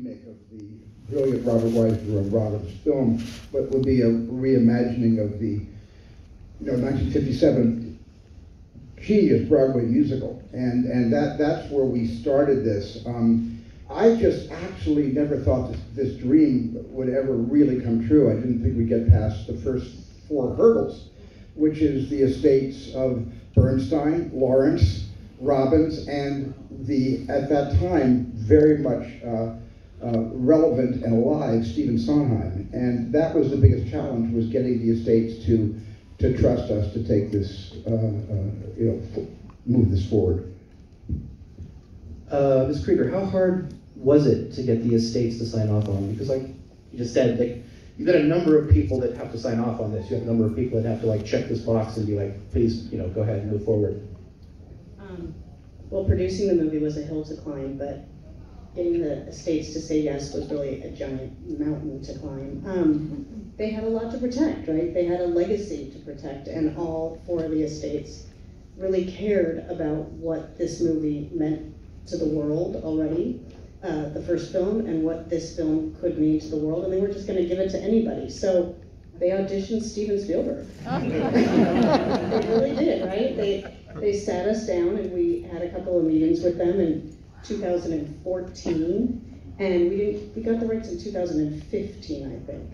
remake of the brilliant Robert Wise film, but would be a reimagining of the 1957 genius Broadway musical, and that's where we started this. I just actually never thought this dream would ever really come true. I didn't think we'd get past the first 4 hurdles, which is the estates of Bernstein, Lawrence, Robbins, and the, at that time, very much relevant and alive Stephen Sondheim. And that was the biggest challenge, was getting the estates to trust us to take this, move this forward. Ms. Krieger, how hard was it to get the estates to sign off on? Because like you just said, like, you've got a number of people that have to sign off on this. You have a number of people that have to like check this box and be like, please, go ahead and move forward. Well, producing the movie was a hill to climb, but getting the estates to say yes was really a giant mountain to climb. They had a lot to protect, right? They had a legacy to protect, and all 4 of the estates really cared about what this movie meant to the world already, the first film, and what this film could mean to the world, and they were just going to give it to anybody. So they auditioned Steven Spielberg. They really did, right? They sat us down, and we had a couple of meetings with them in 2014, and we got the rights in 2015, I think.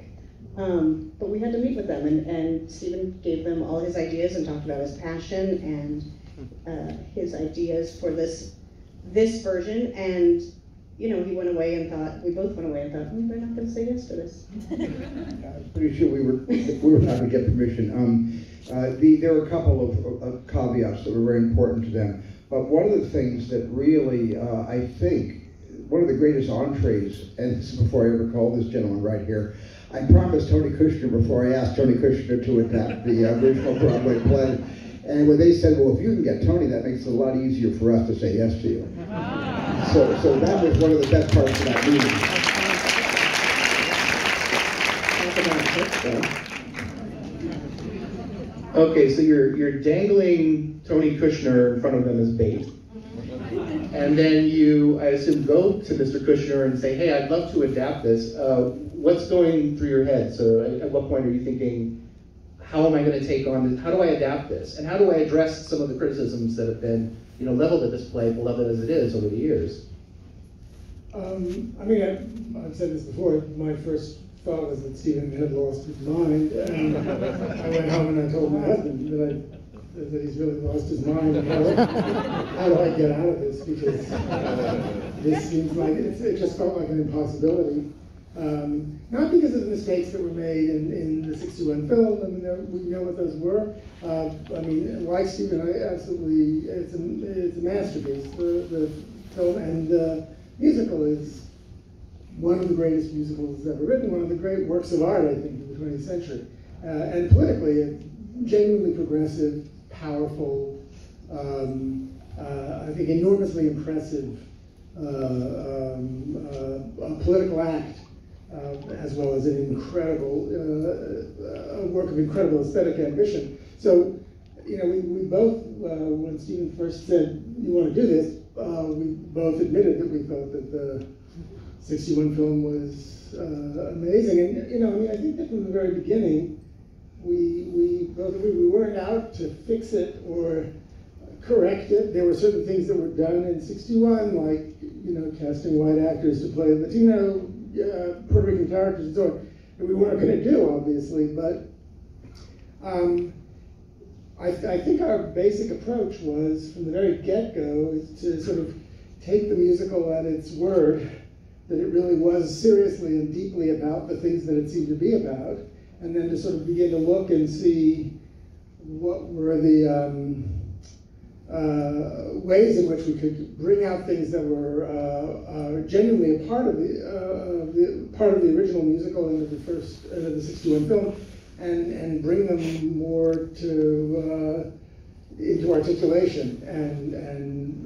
But we had to meet with them, and Steven gave them all his ideas and talked about his passion and his ideas for this version, and he went away and thought, we both went away and thought, they're not going to say yes to this. I was pretty sure we were not going to get permission. There were a couple of caveats that were very important to them, but one of the things that really, I think, one of the greatest entrees, and this is before I ever called this gentleman right here, I promised Tony Kushner before I asked Tony Kushner to adapt the original Broadway play, and when they said, well, if you can get Tony, that makes it a lot easier for us to say yes to you. So that was one of the best parts of that meeting. Okay, so you're dangling Tony Kushner in front of them as bait. And then you, I assume, go to Mr. Kushner and say, hey, I'd love to adapt this. What's going through your head? So at what point are you thinking, how am I going to take on this? How do I adapt this? And how do I address some of the criticisms that have been leveled at this play, beloved as it is, over the years? I've said this before, my first thought was that Stephen had lost his mind, and I went home and I told my husband that he's really lost his mind. How do I get out of this? Because this seems like, it just felt like an impossibility. Not because of the mistakes that were made in the '61 film. We know what those were. Like Stephen, it's a masterpiece. The film and the musical is one of the greatest musicals ever written, one of the great works of art, I think, in the 20th century. And politically, a genuinely progressive, powerful, I think enormously impressive political act, as well as an incredible work of incredible aesthetic ambition. So, we both, when Stephen first said, you want to do this, we both admitted that we thought that the '61 film was amazing. And, I think that from the very beginning, we both agreed we weren't out to fix it or correct it. There were certain things that were done in '61, like, casting white actors to play Latino, Puerto Rican characters and so on, that we weren't going to do, obviously. But I think our basic approach was, from the very get-go, is to sort of take the musical at its word, that it really was seriously and deeply about the things that it seemed to be about, and then to sort of begin to look and see what were the ways in which we could bring out things that were genuinely a part of the original musical and of the '61 film, and bring them more to into articulation and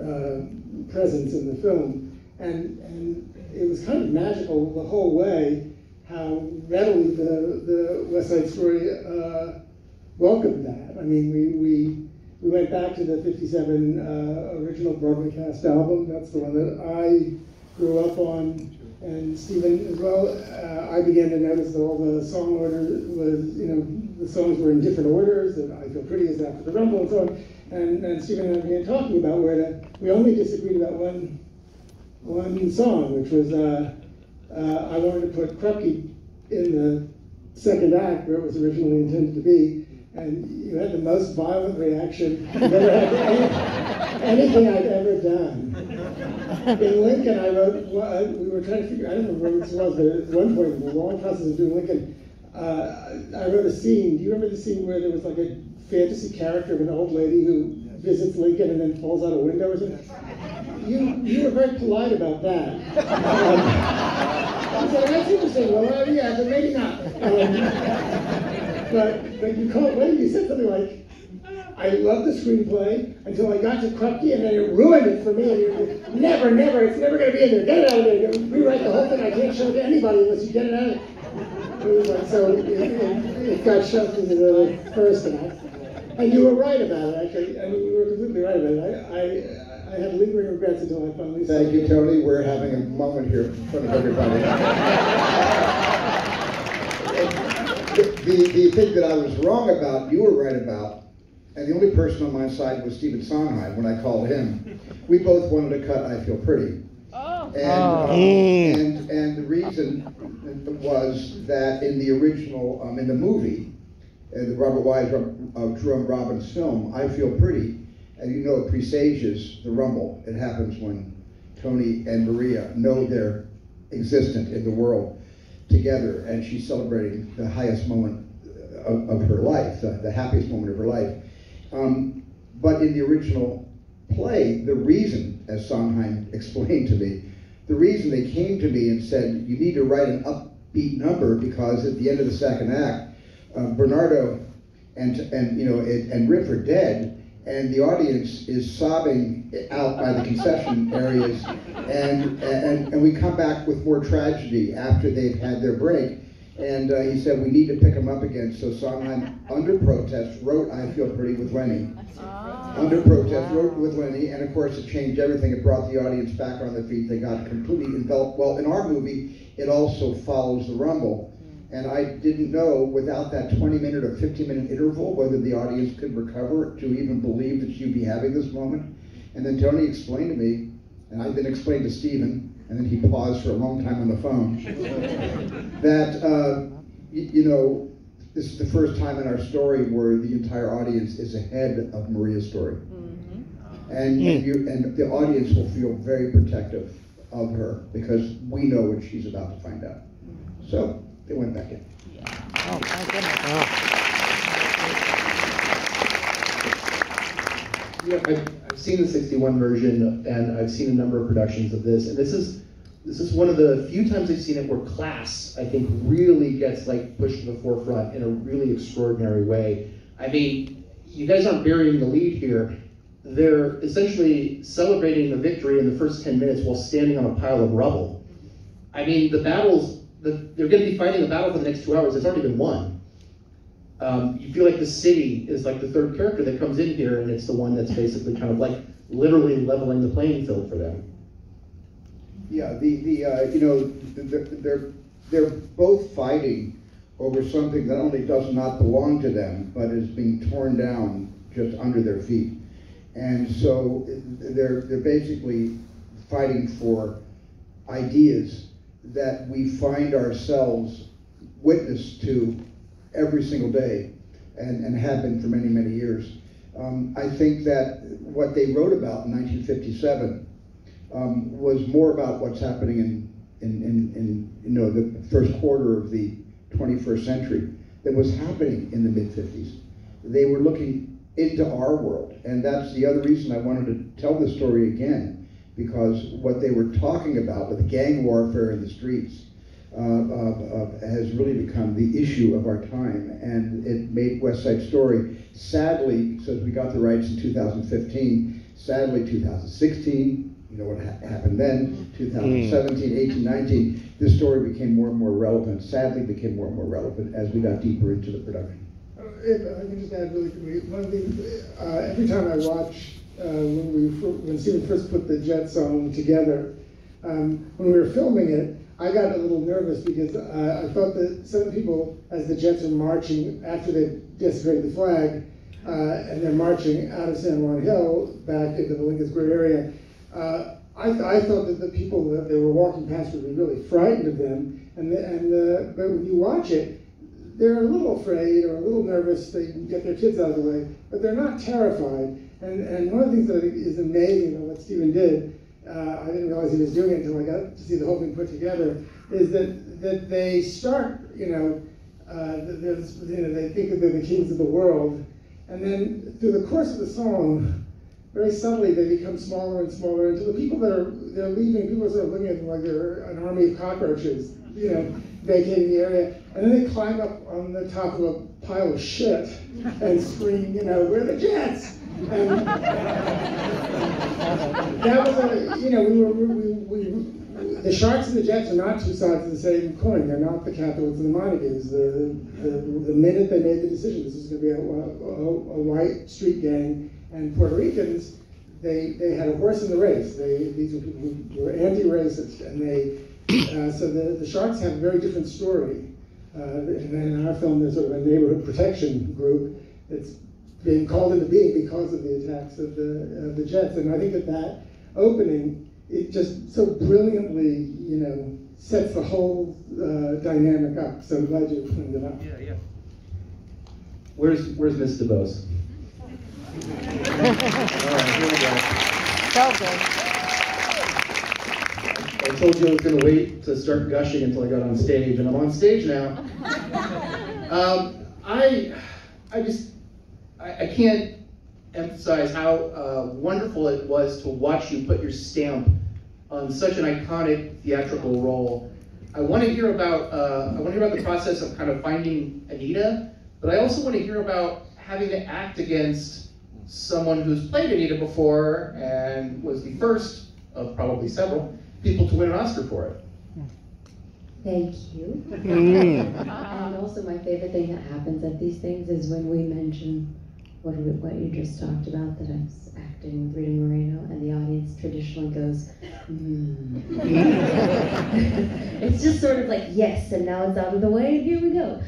presence in the film. And it was kind of magical the whole way how readily the West Side Story welcomed that. We went back to the '57 original Broadway cast album. That's the one that I grew up on. and Stephen as well, I began to notice that all the song order was, the songs were in different orders, and I Feel Pretty is after the Rumble and so on. And Stephen and I began talking about we only disagreed about one song, which was I wanted to put Krupke in the second act where it was originally intended to be, and you had the most violent reaction you've ever had to anything I'd ever done. In Lincoln, I wrote, we were trying to figure, I don't remember when this was, but at one point in the long process of doing Lincoln, I wrote a scene. Do you remember the scene where there was like a fantasy character of an old lady who visits Lincoln and then falls out a window or something? You were very polite about that. I said, that's interesting. Well, yeah, but maybe not. But you called, you said something like, I love the screenplay until I got to Krupke and then it ruined it for me. And never, it's never going to be in there. Get it out of there. Rewrite the whole thing. I can't show it to anybody unless you get it out of there. It was like, so it got shoved into the first act. And you were right about it, actually. I mean, you were completely right about it. I had lingering regrets until I finally saw it. Thank you, Tony. We're having a moment here in front of everybody. The thing that I was wrong about, you were right about, and the only person on my side was Stephen Sondheim when I called him. We both wanted to cut I Feel Pretty. And the reason was that in the original, in the movie, the Robert Wise Jerome Robbins film, I Feel Pretty, and you know it presages the Rumble. It happens when Tony and Maria know they're existent in the world together, and she's celebrating the highest moment of her life, the happiest moment of her life. But in the original play, the reason, as Sondheim explained to me, the reason they came to me and said, you need to write an upbeat number because at the end of the second act, Bernardo and Riff are dead, and the audience is sobbing out by the concession areas, and we come back with more tragedy after they've had their break. And he said, we need to pick them up again. So Sondheim, under protest, wrote I Feel Pretty with Lenny. Under protest, wrote with Lenny, and of course it changed everything. It brought the audience back on their feet. They got completely enveloped. Well, in our movie, it also follows the Rumble. And I didn't know, without that 20-minute or 15-minute interval, whether the audience could recover to even believe that she'd be having this moment. And then Tony explained to me, and I then explained to Stephen, and then he paused for a long time on the phone, that, this is the first time in our story where the entire audience is ahead of Maria's story. Mm-hmm. And the audience will feel very protective of her because we know what she's about to find out. So they went back in. Oh, my goodness. Yeah, I've seen the 61 version, and I've seen a number of productions of this, and this is one of the few times I've seen it where class, I think, really gets pushed to the forefront in a really extraordinary way. I mean, you guys aren't burying the lead here. They're essentially celebrating the victory in the first 10 minutes while standing on a pile of rubble. I mean, the battles, they're going to be fighting a battle for the next 2 hours. It's already been won. You feel like the city is like the third character that comes in here, and it's the one that's basically kind of literally leveling the playing field for them. Yeah, they're both fighting over something that only does not belong to them, but is being torn down just under their feet. And so they're basically fighting for ideas that we find ourselves witness to every single day and have been for many, many years. I think that what they wrote about in 1957 was more about what's happening in the first quarter of the 21st century than was happening in the mid-50s. They were looking into our world, and that's the other reason I wanted to tell this story again, because what they were talking about with gang warfare in the streets has really become the issue of our time, and it made West Side Story, sadly, since we got the rights in 2015, sadly 2016, you know what happened then, 2017, 18, 19, this story became more and more relevant, sadly became more and more relevant as we got deeper into the production. If I can just add really quickly, one thing, every time I watch, when Stephen first put the Jet song together, when we were filming it, I got a little nervous because I thought that some of the people, as the Jets are marching after they desecrated the flag, and they're marching out of San Juan Hill back into the Lincoln Square area, I thought that the people that they were walking past would be really frightened of them. But when you watch it, they're a little afraid or a little nervous. They can get their kids out of the way, but they're not terrified. And one of the things that I think is amazing about what Stephen did, I didn't realize he was doing it until I got to see the whole thing put together, is that they start, they think that they're the kings of the world, and then through the course of the song, very subtly they become smaller and smaller until the people they're leaving, people are sort of looking at them like they're an army of cockroaches, vacating the area, and then they climb up on the top of a pile of shit and scream, we're the Jets. And that was the Sharks and the Jets are not two sides of the same coin. They're not the Capitals and the Montagues. The minute they made the decision, this was going to be a white street gang and Puerto Ricans, they had a horse in the race. These were people who were anti-racist, and so the Sharks have a very different story. And then in our film, there's sort of a neighborhood protection group that's being called into being because of the attacks of the Jets. And I think that opening, it just so brilliantly, sets the whole dynamic up. So I'm glad you cleaned it up. Yeah. Where's Miss DeBose? All right, here we go. So good. I told you I was going to wait to start gushing until I got on stage, and I'm on stage now. I can't emphasize how wonderful it was to watch you put your stamp on such an iconic theatrical role. I want to hear about the process of kind of finding Anita, but I also want to hear about having to act against someone who's played Anita before and was the first of probably several people to win an Oscar for it. Thank you. And also my favorite thing that happens at these things is when we mention what you just talked about, that I was acting with Rita Moreno, and the audience traditionally goes, It's just sort of like, yes, and now it's out of the way, and here we go.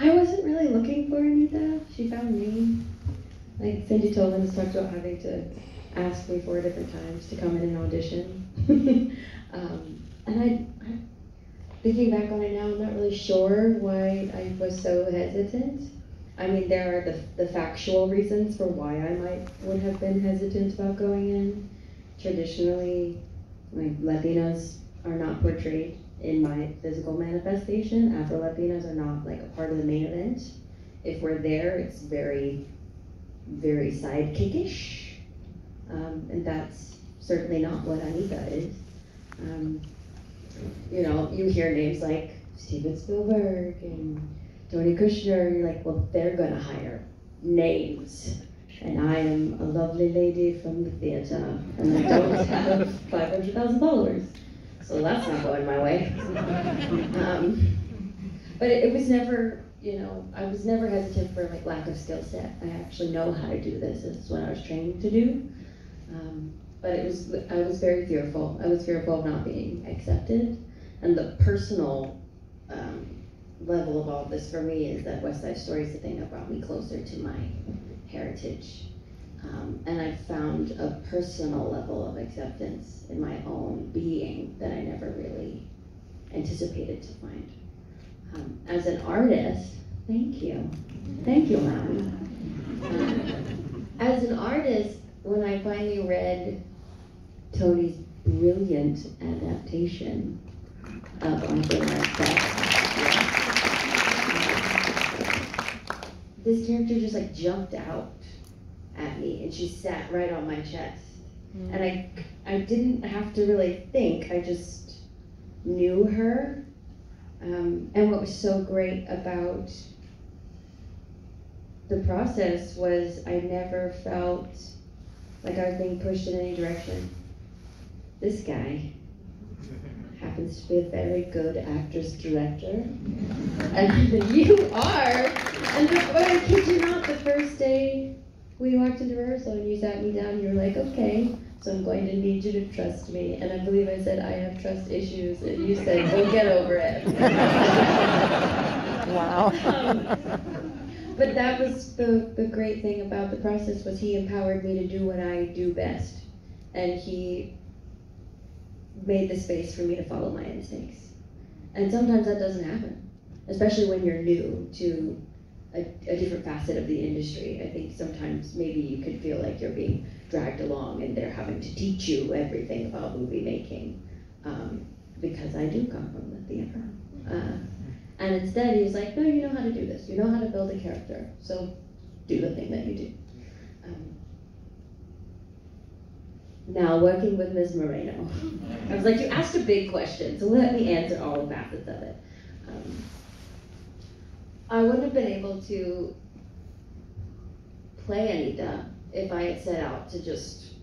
I wasn't really looking for Anita. She found me. Like Cindy Tolan has talked about having to ask me 4 different times to come in and audition. And I thinking back on it now, I'm not really sure why I was so hesitant. I mean, there are the factual reasons for why I would have been hesitant about going in. Traditionally, Latinas are not portrayed in my physical manifestation. Afro-Latinas are not like a part of the main event. If we're there, it's very, very sidekickish. And that's certainly not what Anita is. You hear names like Steven Spielberg and Tony Kushner, and you're like, well, they're gonna hire names. And I am a lovely lady from the theater, and I don't have 500,000 followers. So that's not going my way. But it was never, I was never hesitant for like lack of skill set. I actually know how to do this. This is what I was trained to do. But I was very fearful. I was fearful of not being accepted. And the personal level of all of this for me is that West Side Story is the thing that brought me closer to my heritage. And I found a personal level of acceptance in my own being that I never really anticipated to find. As an artist, thank you, Maui. As an artist, when I finally read Tony's brilliant adaptation of Uncle Marquette, this character just like jumped out at me, and she sat right on my chest. And I didn't have to really think, I just knew her. And what was so great about the process was I never felt like I was being pushed in any direction. This guy happens to be a very good actress-director, and you are. And but I kid you not, the first day we walked into rehearsal and you sat me down, you were like, okay, So I'm going to need you to trust me. And I believe I said, I have trust issues. And you said, well, get over it. Wow. But that was the great thing about the process, was he empowered me to do what I do best. And he made the space for me to follow my instincts. And sometimes that doesn't happen, especially when you're new to a different facet of the industry. I think sometimes maybe you could feel like you're being dragged along and they're having to teach you everything about movie making, because I do come from the theater. And instead he was like, no, you know how to do this. You know how to build a character, so do the thing that you do. Now, working with Ms. Moreno, I was like, you asked a big question, so let me answer all the facets of it. I wouldn't have been able to play Anita if I had set out to just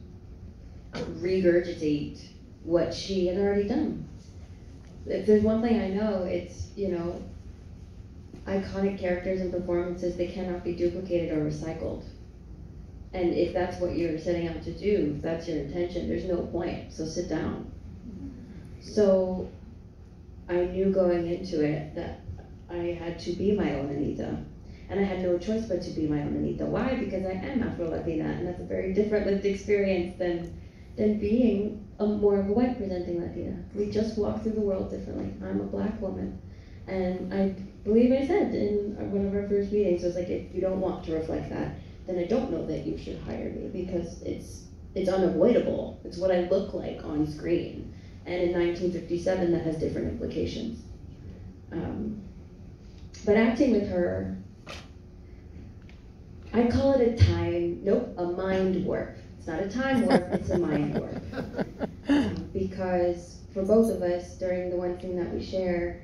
regurgitate what she had already done. If there's one thing I know, it's, you know, iconic characters and performances, they cannot be duplicated or recycled. And if that's what you're setting out to do, if that's your intention, there's no point, so sit down. So I knew going into it that I had to be my own Anita. And I had no choice but to be my own Anita. Why? Because I am Afro-Latina, and that's a very different lived experience than being more of a white presenting Latina. We just walk through the world differently. I'm a black woman. And I believe I said in one of our first meetings, I was like, if you don't want to reflect that, then I don't know that you should hire me, because it's unavoidable. It's what I look like on screen. And in 1957, that has different implications. But acting with her, I call it a mind warp. It's not a time warp, it's a mind warp. Because for both of us, during the one thing that we share,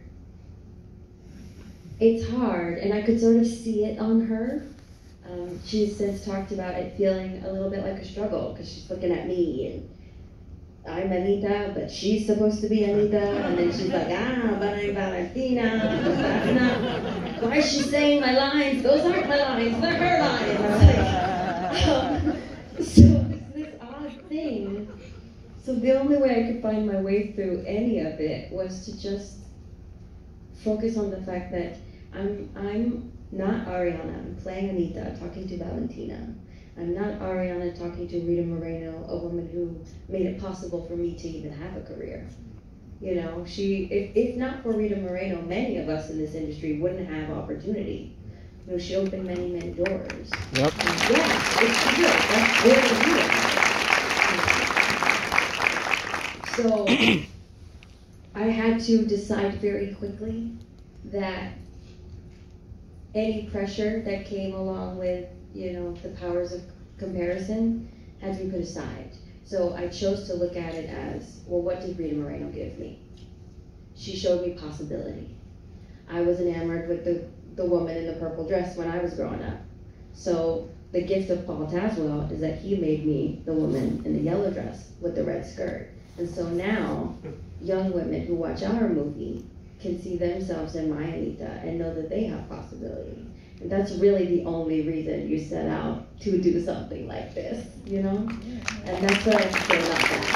it's hard, and I could sort of see it on her. She's since talked about it feeling a little bit like a struggle, because she's looking at me, and I'm Anita, but she's supposed to be Anita, and then she's like, but I'm Valentina, that's not, why is she saying my lines? Those aren't my lines, they're her lines. So it's this odd thing. So the only way I could find my way through any of it was to just focus on the fact that I'm not Ariana, I'm playing Anita, talking to Valentina. I'm not Ariana talking to Rita Moreno, a woman who made it possible for me to even have a career. You know, if not for Rita Moreno, many of us in this industry wouldn't have opportunity. You know, she opened many, many doors. Yep. Yeah, it's true. That's where we are. So I had to decide very quickly that any pressure that came along with, you know, the powers of comparison had to be put aside. So I chose to look at it as, well, what did Rita Moreno give me? She showed me possibility. I was enamored with the woman in the purple dress when I was growing up. So the gift of Paul Tazewell is that he made me the woman in the yellow dress with the red skirt. And so now, young women who watch our movie can see themselves in my Anita and know that they have possibility. And that's really the only reason you set out to do something like this, you know? And that's what I have to say about that.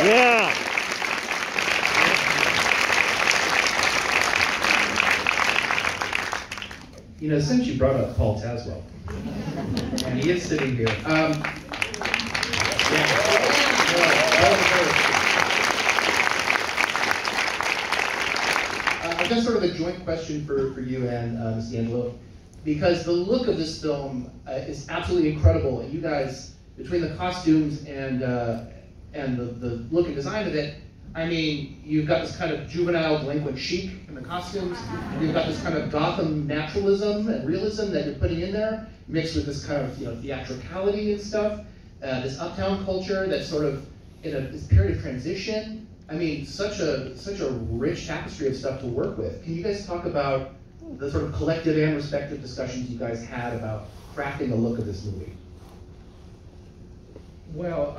Yeah. You know, since you brought up Paul Tazewell, and he is sitting here. I've got sort of a joint question for you and Ms. D'Angelo, because the look of this film is absolutely incredible, and you guys, between the costumes and the look and design of it, I mean, you've got this kind of juvenile delinquent chic in the costumes. You've got this kind of Gotham naturalism and realism that you're putting in there, mixed with this kind of, you know, theatricality and stuff. This uptown culture that's sort of in this period of transition. I mean, such a rich tapestry of stuff to work with. Can you guys talk about the sort of collective and respective discussions you guys had about crafting the look of this movie? Well,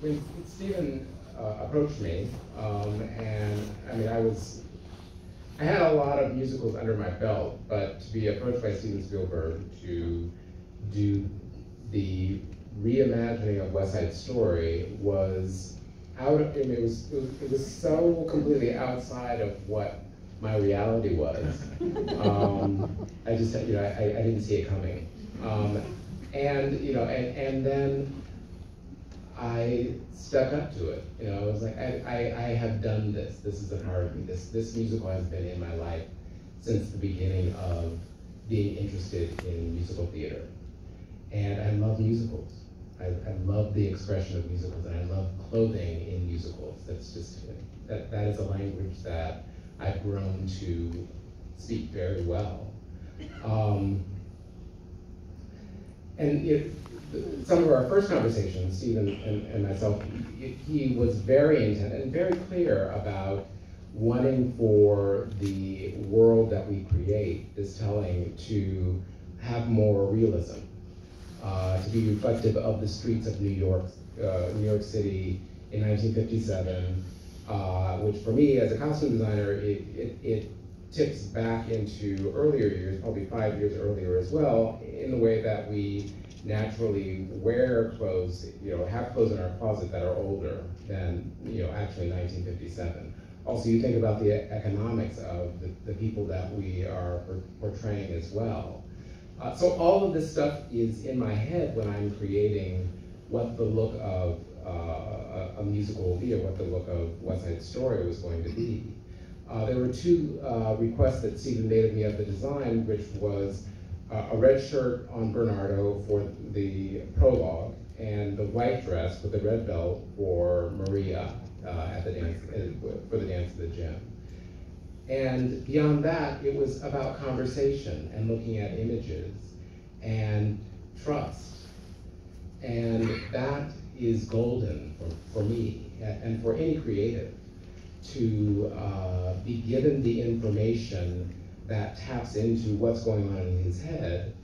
when Stephen approached me, and I mean, I had a lot of musicals under my belt, but to be approached by Steven Spielberg to do the reimagining of West Side Story was it was so completely outside of what my reality was. I just, I didn't see it coming. And then I stepped up to it. I was like, I have done this. This is a part of me. This musical has been in my life since the beginning of being interested in musical theater. And I love musicals. I love the expression of musicals, and I love clothing in musicals. That's just, that is a language that I've grown to speak very well. Some of our first conversations, Stephen and myself, he was very intent and very clear about wanting for the world that we create, this telling, to have more realism, to be reflective of the streets of New York City in 1957, which for me as a costume designer, it tips back into earlier years, probably 5 years earlier as well, in the way that we naturally wear clothes, have clothes in our closet that are older than, actually 1957. Also, you think about the economics of the people that we are portraying as well. So all of this stuff is in my head when I'm creating what the look of a musical will be, or what the look of West Side Story was going to be. There were two requests that Stephen made of me of the design, which was a red shirt on Bernardo for the prologue, and the white dress with the red belt for Maria at the dance, for the dance of the gym. And beyond that, it was about conversation and looking at images and trust. And that is golden for me and for any creative, to be given the information that taps into what's going on in his head,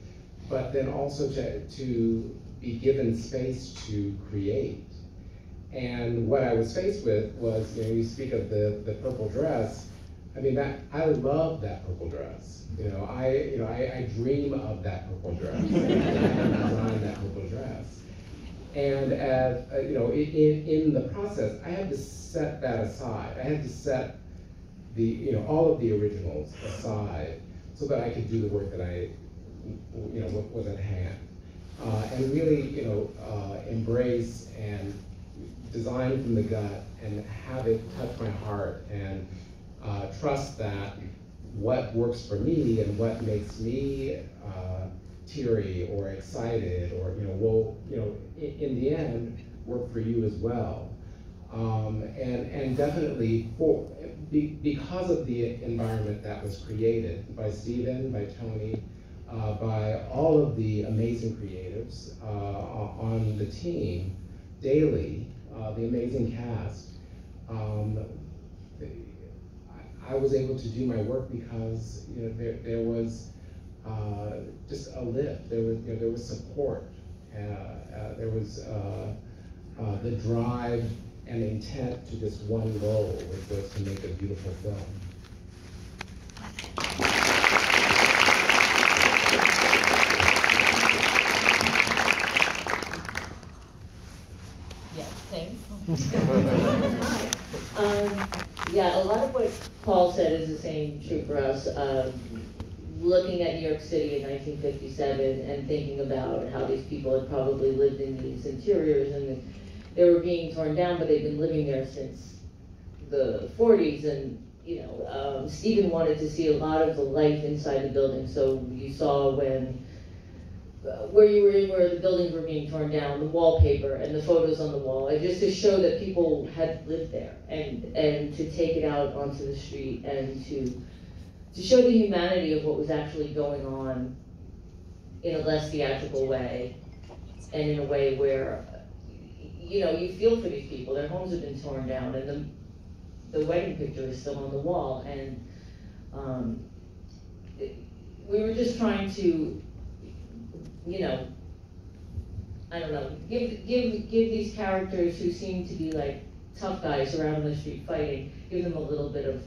but then also to be given space to create. And what I was faced with was, you speak of the purple dress. I mean, I love that purple dress. I dream of that purple dress. I design that purple dress. And as in the process, I had to set that aside. I had to set all of the originals aside so that I could do the work that was at hand, and really, embrace and design from the gut and have it touch my heart, and trust that what works for me and what makes me teary or excited or will in the end work for you as well. And definitely because of the environment that was created by Stephen, by Tony, by all of the amazing creatives on the team daily, the amazing cast, I was able to do my work because there was just a lift. There was support. There was the drive and intent to just one goal, which was to make a beautiful film. Yeah, thanks. Yeah, a lot of what Paul said is the same true for us. Looking at New York City in 1957 and thinking about how these people had probably lived in these interiors, and they were being torn down, but they've been living there since the 40s. And Stephen wanted to see a lot of the life inside the building. So you saw where you were in, where the buildings were being torn down, the wallpaper and the photos on the wall, and just to show that people had lived there, and to take it out onto the street, and to show the humanity of what was actually going on in a less theatrical way, and in a way where you feel for these people. Their homes have been torn down, and the wedding picture is still on the wall. And we were just trying to, I don't know, give these characters who seem to be like tough guys around the street fighting, give them a little bit of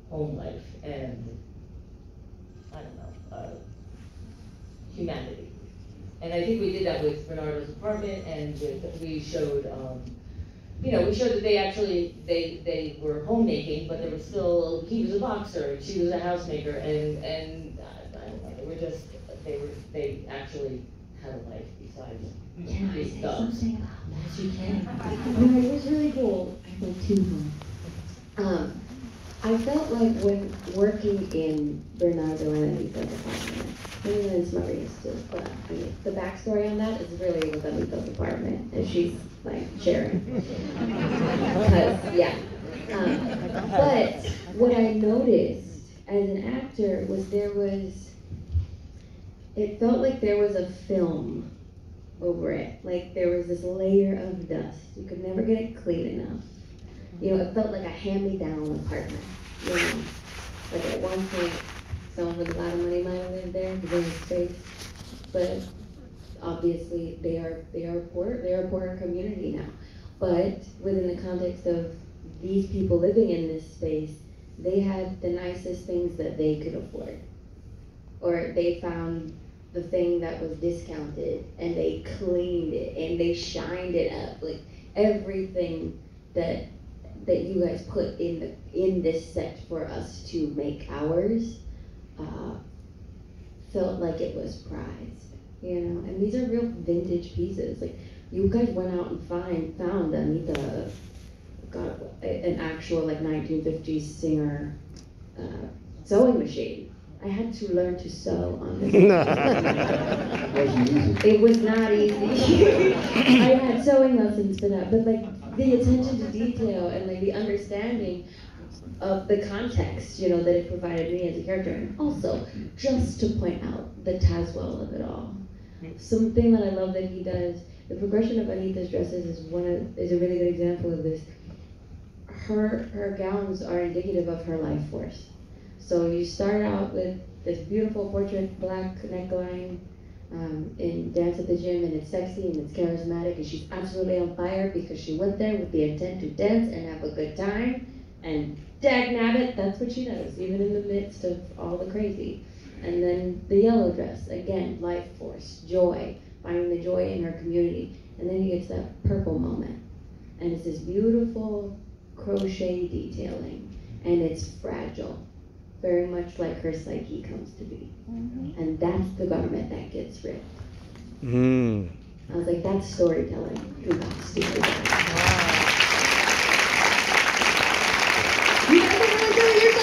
home life and, I don't know, humanity. And I think we did that with Bernardo's apartment, and we showed, we showed that they were homemaking, but there was still, he was a boxer, and she was a housemaker, and I don't know, they actually had a life besides Can I these say dogs. something about that? Yes, you can. No, it was really cool. I went too long. I felt like when working in Bernardo and Anita's apartment, and even Maria's too, but I mean, the backstory on that is really with Anita's apartment, and she's like sharing. Because, yeah. But what I noticed as an actor was it felt like there was a film over it. Like there was this layer of dust. You could never get it clean enough. You know, it felt like a hand-me-down apartment. You know, like at one point, someone with a lot of money might have lived there because there was space. But obviously, they are poor. They are a poorer community now. But within the context of these people living in this space, they had the nicest things that they could afford, or they found the thing that was discounted and they cleaned it and they shined it up, like everything that you guys put in this set for us to make ours felt like it was prized, you know. And these are real vintage pieces. Like you guys went out and found Anita got an actual like 1950s Singer sewing machine. I had to learn to sew on this. It was not easy. I had sewing lessons for that, but like the attention to detail and like the understanding of the context, you know, that it provided me as a character, and also just to point out the Tazwell of it all. Something that I love that he does. The progression of Anita's dresses is a really good example of this. Her gowns are indicative of her life force. So you start out with this beautiful portrait black neckline in Dance at the Gym, and it's sexy and it's charismatic, and she's absolutely on fire because she went there with the intent to dance and have a good time. And dagnabbit, that's what she does, even in the midst of all the crazy. And then the yellow dress, again, life force, joy, finding the joy in her community. And then he gets that purple moment, and it's this beautiful crochet detailing, and it's fragile, very much like her psyche comes to be. And that's the garment that gets ripped. I was like, that's storytelling. Congrats to you guys. You guys are really doing your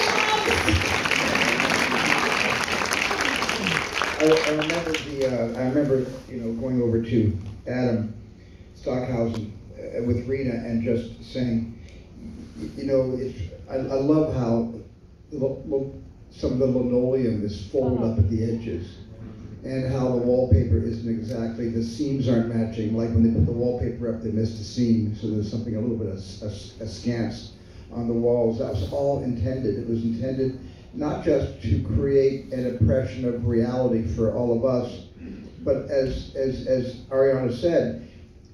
I remember going over to Adam Stockhausen with Rita and just saying, I love how some of the linoleum is folded up at the edges, and how the wallpaper isn't exactly, the seams aren't matching. Like when they put the wallpaper up, they missed a seam, so there's something a little bit askance on the walls. That was all intended. It was intended not just to create an impression of reality for all of us, but as Ariana said,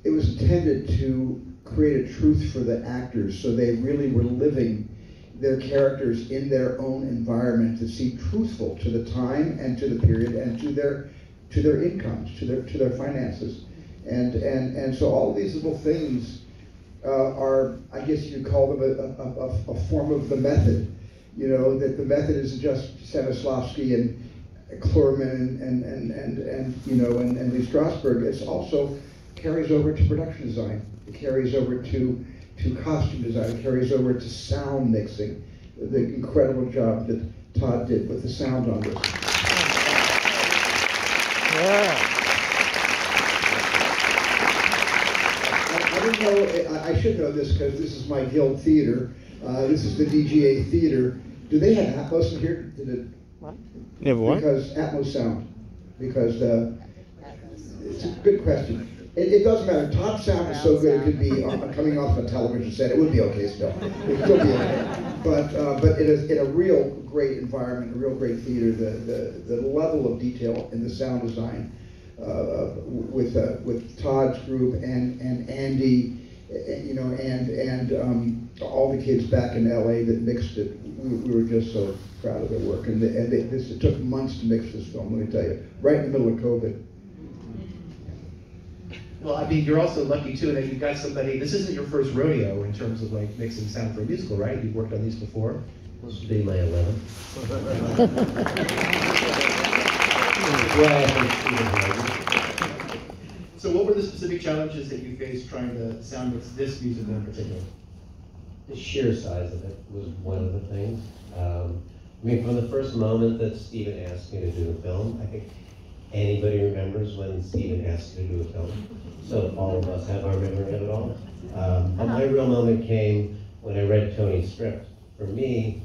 it was intended to create a truth for the actors, so they really were living their characters in their own environment, to seem truthful to the time and to the period and to their incomes, to their finances, and so all of these little things are, I guess you could call them a form of the method. That the method isn't just Stanislavski and Klurman and Lee Strasberg. It's also carries over to production design. It carries over to costume design. It carries over to sound mixing. The incredible job that Todd did with the sound on this. I didn't know, I should know this because this is my guild theater. This is the DGA theater. Do they have Atmos in here? What? You have what? Because Atmos sound. Because it's a good question. It doesn't matter. Todd's sound is so good it could be coming off a television set. It would be okay still. It would still be okay. But it is in a real great environment, a real great theater. The level of detail in the sound design with Todd's group and Andy, and all the kids back in LA that mixed it. We were just so proud of their work. It took months to mix this film. Let me tell you, right in the middle of COVID. Well, I mean, you're also lucky too that you've got somebody, this isn't your first rodeo in terms of like mixing sound for a musical, right? You've worked on these before. This will be my 11th. So what were the specific challenges that you faced trying to sound mix this musical in particular? The sheer size of it was one of the things. I mean, from the first moment that Stephen asked me to do a film, I think anybody remembers when Stephen asked you to do a film. So all of us have our memory of it all. But my real moment came when I read Tony's script. For me,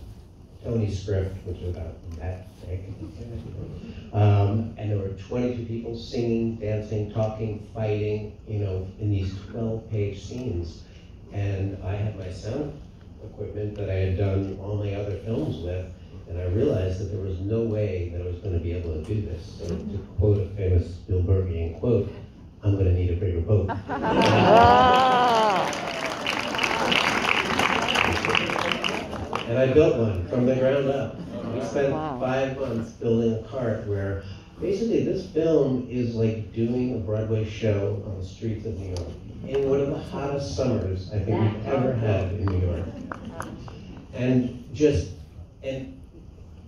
Tony's script, which was about that thick, and there were 22 people singing, dancing, talking, fighting, you know, in these 12-page scenes. And I had my sound equipment that I had done all my other films with, and I realized that there was no way that I was going to be able to do this. So to quote a famous Spielbergian quote, I'm going to need a bigger boat. And I built one from the ground up. We spent 5 months building a cart where basically this film is like doing a Broadway show on the streets of New York in one of the hottest summers I think we've ever had in New York. And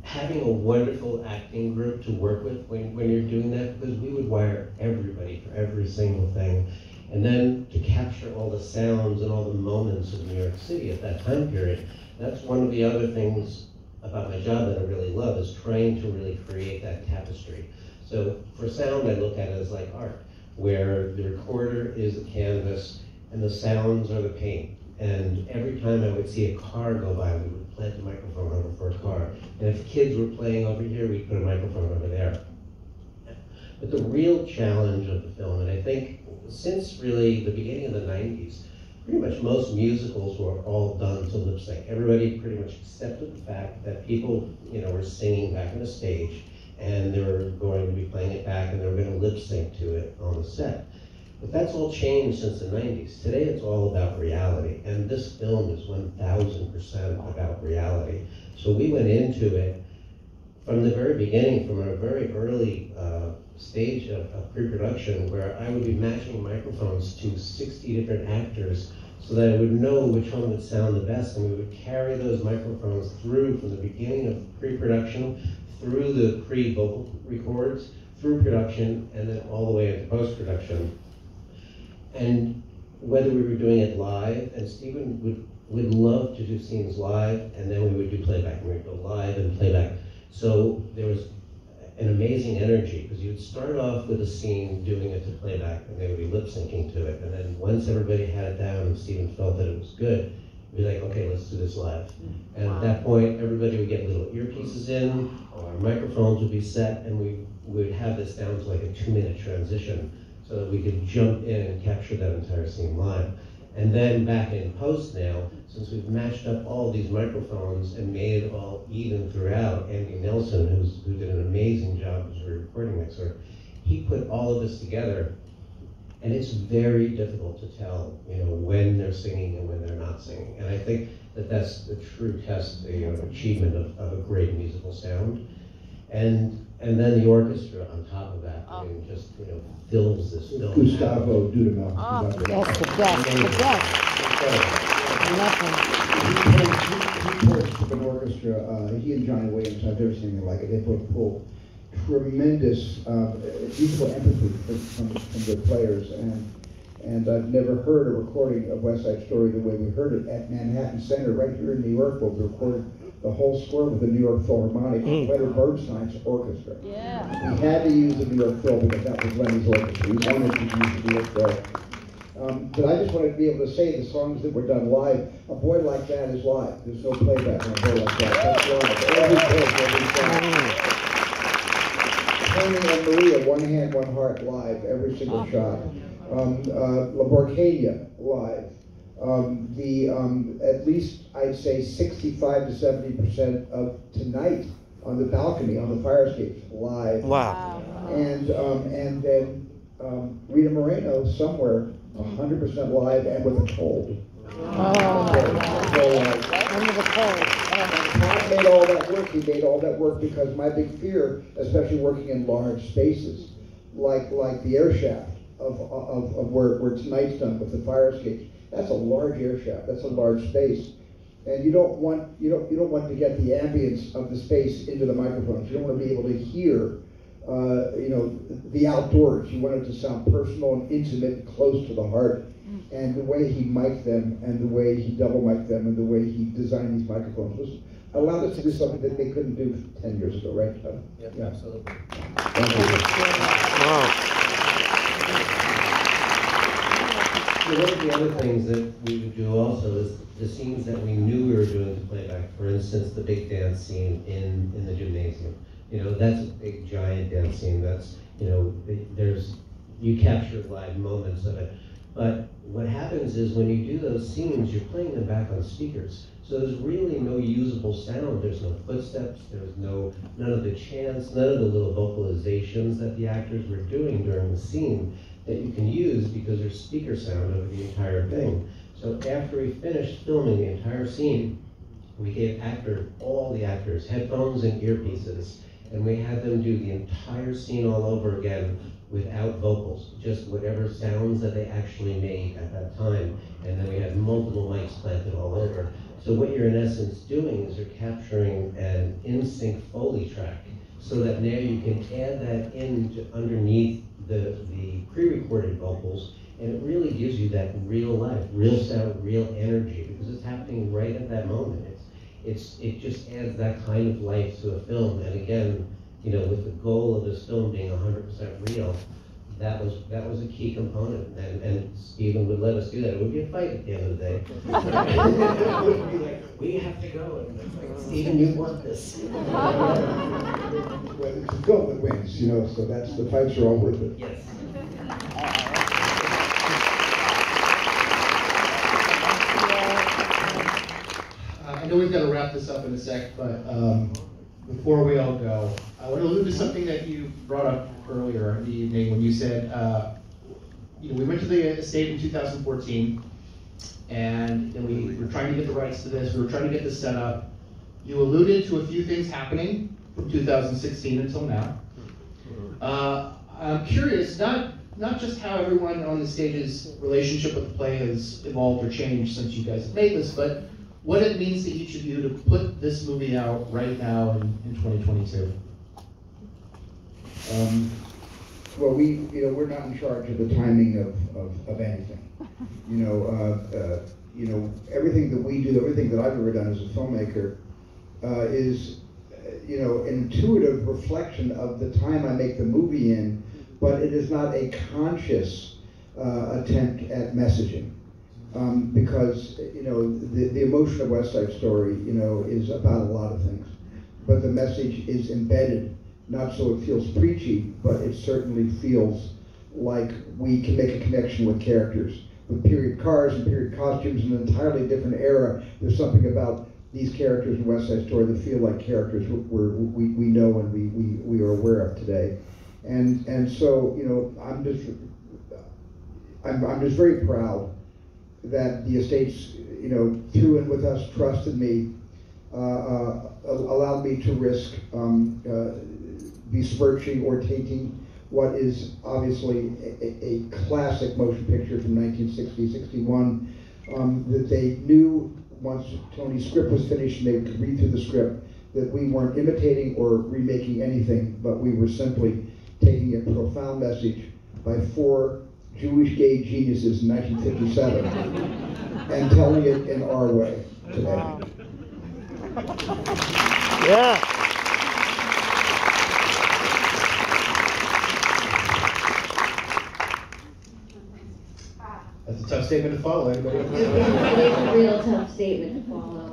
having a wonderful acting group to work with when you're doing that, because we would wire everybody for every single thing. And then to capture all the sounds and all the moments of New York City at that time period, that's one of the other things about my job that I really love, is trying to really create that tapestry. So for sound, I look at it as like art, where the recorder is the canvas and the sounds are the paint. And every time I would see a car go by, we would plant the microphone over for a car. And if kids were playing over here, we'd put a microphone over there. But the real challenge of the film, and I think since really the beginning of the 90s, pretty much most musicals were all done to lip sync. Everybody pretty much accepted the fact that people, you know, were singing back on the stage, and they were going to be playing it back, and they were going to lip sync to it on the set. But that's all changed since the 90s. Today it's all about reality, and this film is 1000% about reality. So we went into it from the very beginning, from a very early stage of pre-production, where I would be matching microphones to 60 different actors so that I would know which one would sound the best, and we would carry those microphones through from the beginning of pre-production, through the pre-vocal records, through production, and then all the way into post-production. And whether we were doing it live, and Stephen would love to do scenes live, and then we would do playback, and we'd go live and playback. So there was an amazing energy, because you'd start off with a scene doing it to playback, and they would be lip syncing to it, and then once everybody had it down and Stephen felt that it was good, we'd be like, okay, let's do this live. And at that point, everybody would get little earpieces in, our microphones would be set, and we would have this down to like a 2-minute transition, so that we could jump in and capture that entire scene live. And then back in post now, since we've matched up all these microphones and made it all even throughout, Andy Nelson, who did an amazing job as a recording mixer, he put all of this together, and it's very difficult to tell, you know, when they're singing and when they're not singing. And I think that that's the true test, the achievement of a great musical sound. And then the orchestra on top of that, I mean, just, you know, fills this film. Gustavo Dudamel. That's the best, the best. I love him. He pulled an orchestra, he and Johnny Williams, I've never seen anything like it. They pull tremendous musical empathy from the players, and I've never heard a recording of West Side Story the way we heard it at Manhattan Center, right here in New York, where we recorded the whole score with the New York Philharmonic, Leonard Bernstein's orchestra. Yeah. We had to use the New York Phil because that was Lenny's orchestra. We wanted to use the New York Phil. But I just wanted to be able to say the songs that were done live. A Boy Like That is live. There's no playback on A Boy Like That. That's live. Every song. Tony and Maria, One Hand, One Heart, live. Every single shot. La Borcania, live. At least I'd say 65 to 70% of Tonight on the balcony, on the fire escapes, live. Wow. And then Rita Moreno somewhere, 100% live and with a cold. Under the cold. Todd made all that work. He made all that work because my big fear, especially working in large spaces, like the air shaft, of where tonight's done with the fire escapes. That's a large air shaft. That's a large space, and you don't want to get the ambience of the space into the microphones. You don't want to be able to hear, the outdoors. You want it to sound personal and intimate, and close to the heart. And the way he mic'd them, and the way he double mic'd them, and the way he designed these microphones allowed us to do something that they couldn't do 10 years ago, right? Yeah, absolutely. Thank you. So one of the other things that we would do also is the scenes that we knew we were doing to playback. For instance, the big dance scene in the gymnasium. That's a big giant dance scene. That's, you capture live moments of it. But what happens is when you do those scenes, you're playing them back on speakers. So there's really no usable sound. There's no footsteps. There's none of the chants, none of the little vocalizations that the actors were doing during the scene that you can use because there's speaker sound over the entire thing. So after we finished filming the entire scene, we gave all the actors headphones and earpieces, and we had them do the entire scene all over again without vocals, just whatever sounds that they actually made at that time. And then we had multiple mics planted all over. So what you're in essence doing is you're capturing an in-sync Foley track so that now you can add that in underneath the pre-recorded vocals, and it really gives you that real life, real sound, real energy, because it's happening right at that moment. It just adds that kind of life to a film. And again, with the goal of this film being 100% real, that was a key component, and Stephen would let us do that. It would be a fight at the end of the day. It would be like, we have to go, and it's like, Stephen, you want this. Well, it's the film that wins, so that's, the fights are all worth it. Yes. I know we've got to wrap this up in a sec, but before we all go, I want to allude to something that you brought up earlier in the evening when you said, we went to the estate in 2014, and then we were trying to get the rights to this, we were trying to get this set up. You alluded to a few things happening from 2016 until now. I'm curious, not just how everyone on the stage's relationship with the play has evolved or changed since you guys have made this, but what it means to each of you to put this movie out right now in 2022. Well, we're not in charge of the timing of anything. Everything that we do, everything that I've ever done as a filmmaker, is an intuitive reflection of the time I make the movie in, but it is not a conscious attempt at messaging. Because the emotion of West Side Story is about a lot of things, but the message is embedded, not so it feels preachy, but it certainly feels like we can make a connection with characters. With period cars and period costumes in an entirely different era, there's something about these characters in West Side Story that feel like characters we know and we are aware of today. And so I'm just very proud that the estates, threw in with us, trusted me, allowed me to risk besmirching or tainting what is obviously a classic motion picture from 1960-61, that they knew once Tony's script was finished and they could read through the script that we weren't imitating or remaking anything, but we were simply taking a profound message by 4 Jewish gay geniuses in 1957 and telling it in our way today. Wow. Yeah. That's a tough statement to follow, anybody? It is a real tough statement to follow.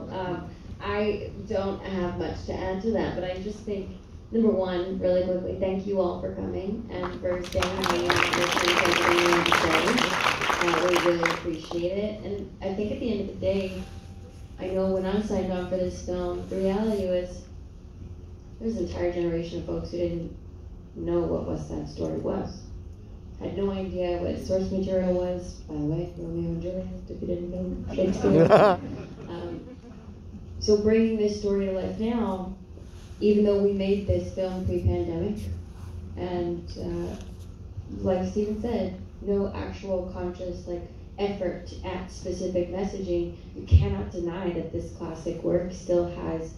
I don't have much to add to that, but I just think, number one, really quickly, thank you all for coming and for staying and listening to everything you have to say. We really appreciate it. And I think at the end of the day, I know when I signed on for this film, the reality was there's an entire generation of folks who didn't know what West Side Story was. Had no idea what source material was. By the way, Romeo and Juliet, if you didn't know Shakespeare. So bringing this story to life now, even though we made this film pre-pandemic, and like Stephen said, no actual conscious effort at specific messaging, you cannot deny that this classic work still has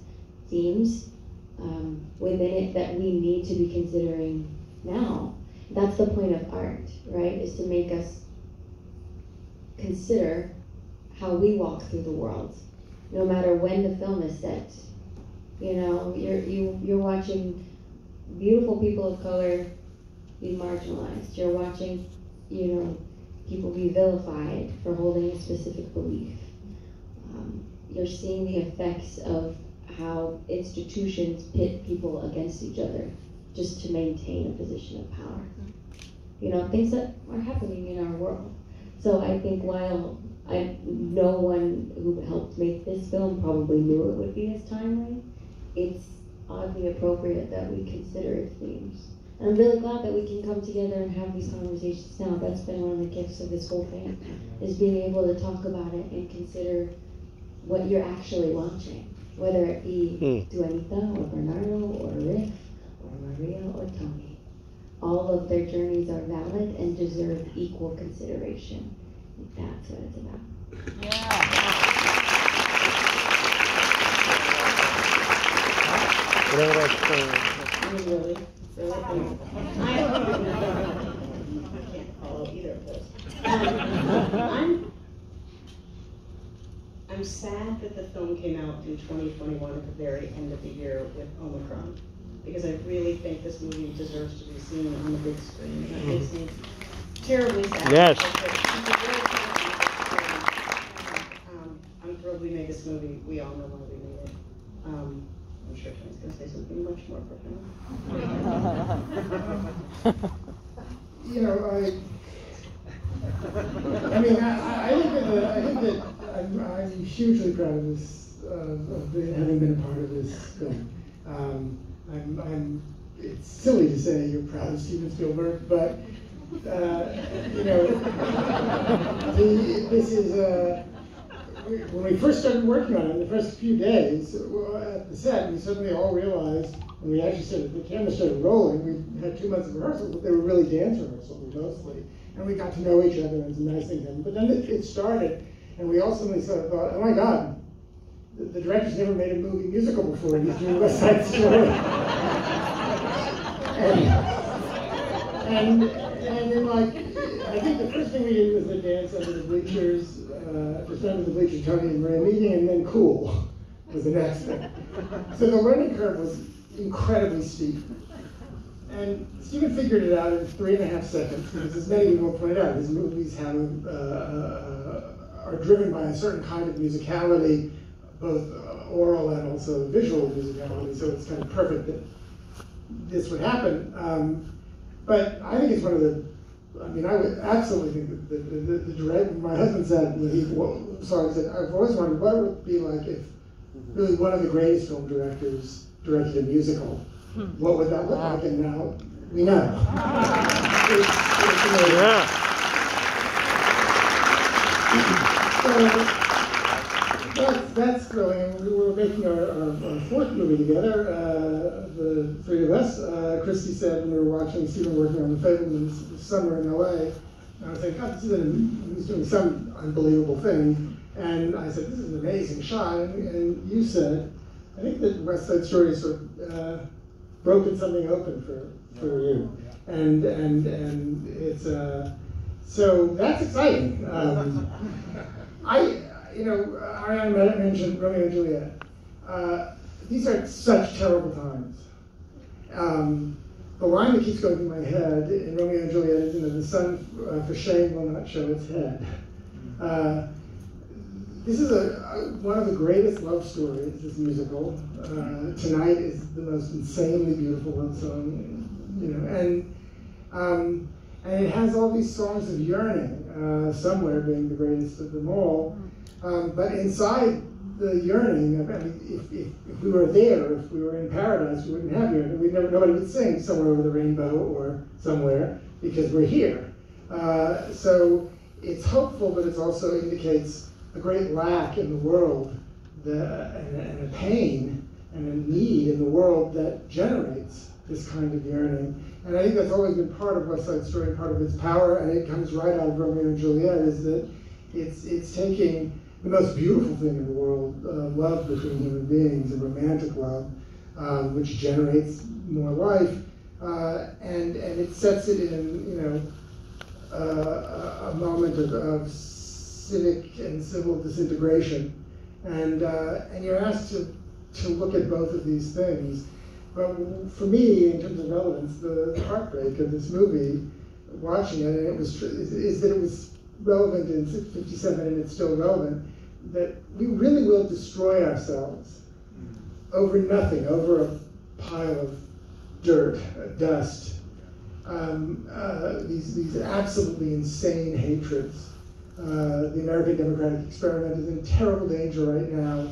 themes within it that we need to be considering now. That's the point of art, right? Is to make us consider how we walk through the world, no matter when the film is set. You know, you're watching beautiful people of color be marginalized. You're watching, people be vilified for holding a specific belief. You're seeing the effects of how institutions pit people against each other just to maintain a position of power. Things that are happening in our world. So I think while no one who helped make this film probably knew it would be as timely, it's oddly appropriate that we consider its themes. And I'm really glad that we can come together and have these conversations now. That's been one of the gifts of this whole thing, is being able to talk about it and consider what you're actually watching, whether it be Juanita or Bernardo or Rick or Maria or Tony. All of their journeys are valid and deserve equal consideration. That's what it's about. Really? I can't follow either of those. I'm sad that the film came out in 2021 at the very end of the year with Omicron, because I really think this movie deserves to be seen on the big screen. And that makes me terribly sad. Yes. I'm thrilled we made this movie. We all know why we made it. I'm sure Tony's going to say something much more profound. I think that I'm hugely proud of this, of having been a part of this film. It's silly to say you're proud of Steven Spielberg, but this is when we first started working on it, in the first few days at the set, we suddenly all realized, when we actually the camera started rolling, we had 2 months of rehearsals, but they were really dance rehearsals mostly, and we got to know each other, and some nice things happened. But then it started, and we all suddenly thought, oh my God, the director's never made a movie musical before, and he's doing West Side Story. and then I think the first thing we did was the dance under the bleachers, just under the bleachers, Tony and Maria meeting, and then cool was the next thing. So the learning curve was incredibly steep. And Steven figured it out in 3.5 seconds, because as many people pointed out, his movies are driven by a certain kind of musicality, both oral and also visual musicality, so it's kind of perfect that this would happen. But I think it's one of the, I would absolutely think that the director, my husband said, when he saw it, he said, I've always wondered what it would be like if really one of the greatest film directors directed a musical. What would that look like? And now we know. So that's thrilling. We were making our fourth movie together, the three of us. Christy said when we were watching Steven working on The Fabelmans this summer in LA, and I was thinking, God, he's doing some unbelievable thing. And I said, this is an amazing shot. And you said, I think that West Side Story sort of broken something open for you. And it's, so that's exciting. Ariana mentioned Romeo and Juliet. These are such terrible times. The line that keeps going through my head in Romeo and Juliet is, the sun for shame will not show its head. This is one of the greatest love stories, this musical. Tonight is the most insanely beautiful love song, and it has all these songs of yearning, Somewhere being the greatest of them all. But inside the yearning, if we were there, if we were in paradise, we wouldn't have yearning. Nobody would sing Somewhere Over the Rainbow or Somewhere, because we're here. So it's hopeful, but it also indicates a great lack in the world, and a pain and a need in the world that generates this kind of yearning. And I think that's always been part of West Side Story, part of its power, and it comes right out of Romeo and Juliet, is that it's taking the most beautiful thing in the world, love between human beings, and romantic love, which generates more life, and it sets it in, a moment of civic and civil disintegration, and you're asked to look at both of these things. But for me, in terms of relevance, the heartbreak of this movie, watching it, and is that it was relevant in 57 and it's still relevant, that we really will destroy ourselves over nothing, over a pile of dirt, dust, these absolutely insane hatreds. The American democratic experiment is in terrible danger right now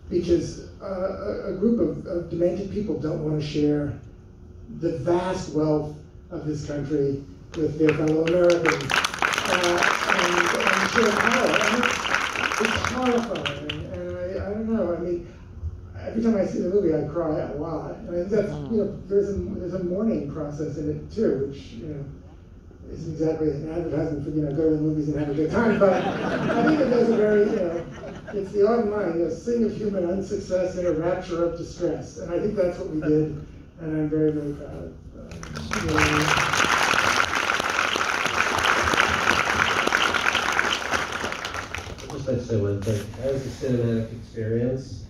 because a group of demented people don't want to share the vast wealth of this country with their fellow Americans and share power. And it's horrifying, and I don't know. I mean, every time I see the movie, I cry a lot. And I think that's, there's a mourning process in it too, which isn't exactly an advertisement for go to the movies and have a good time. But I think that there's a very it's the autumn line, sing of human unsuccess in a rapture of distress, and I think that's what we did, and I'm very, very proud. I'd just like to say one thing. As a cinematic experience,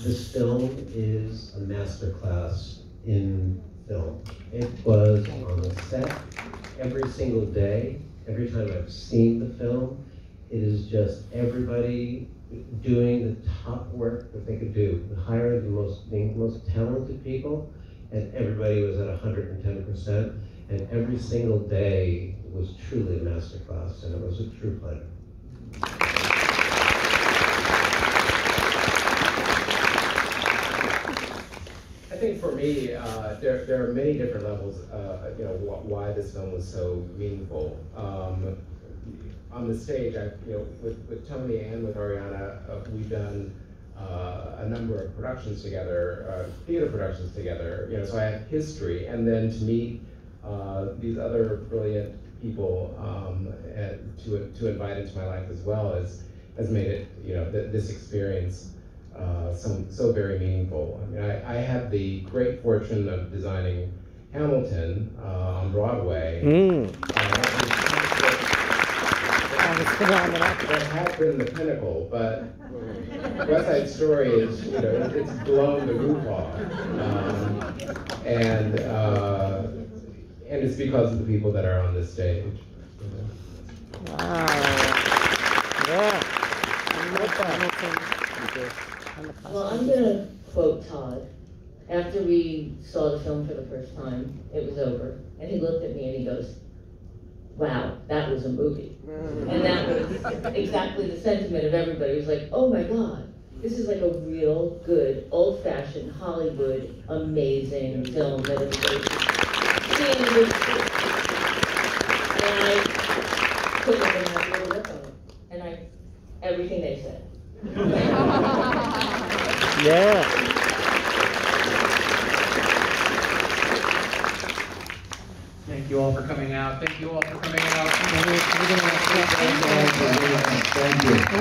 this film is a masterclass in film. It was on the set every single day. Every time I've seen the film, it is just everybody doing the top work that they could do. We hired the most talented people, and everybody was at 110%. And every single day was truly a masterclass, and it was a true pleasure. I think for me, there are many different levels, why this film was so meaningful. On the stage, with Tony and with Ariana, we've done a number of productions together, theater productions together. So I have history, and then to meet these other brilliant people to invite into my life as well has made it, this experience so very meaningful. I mean, I had the great fortune of designing Hamilton on Broadway. That had been the pinnacle, but West Side Story is, it's blown the roof off, and it's because of the people that are on this stage. Wow. Yeah. Well, I'm going to quote Todd. After we saw the film for the first time, it was over, and he looked at me and he goes, "Wow, that was a movie." And that was exactly the sentiment of everybody. It was like, oh my God, this is like a real good, old-fashioned Hollywood, amazing film that everybody should see in the big screen. And I couldn't have been happier with it. And everything they said. Yeah. Thank you all for coming out. Thank you all for coming out. Thank you.